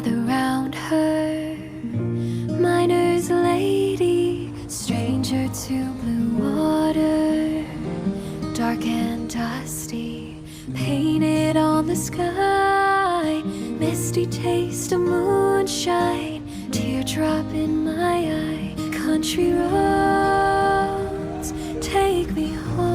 gather round her. Miner's lady, stranger to blue water, dark and dusty, painted on the sky. Misty taste of moonshine, teardrop in my eye. Country roads, take me home.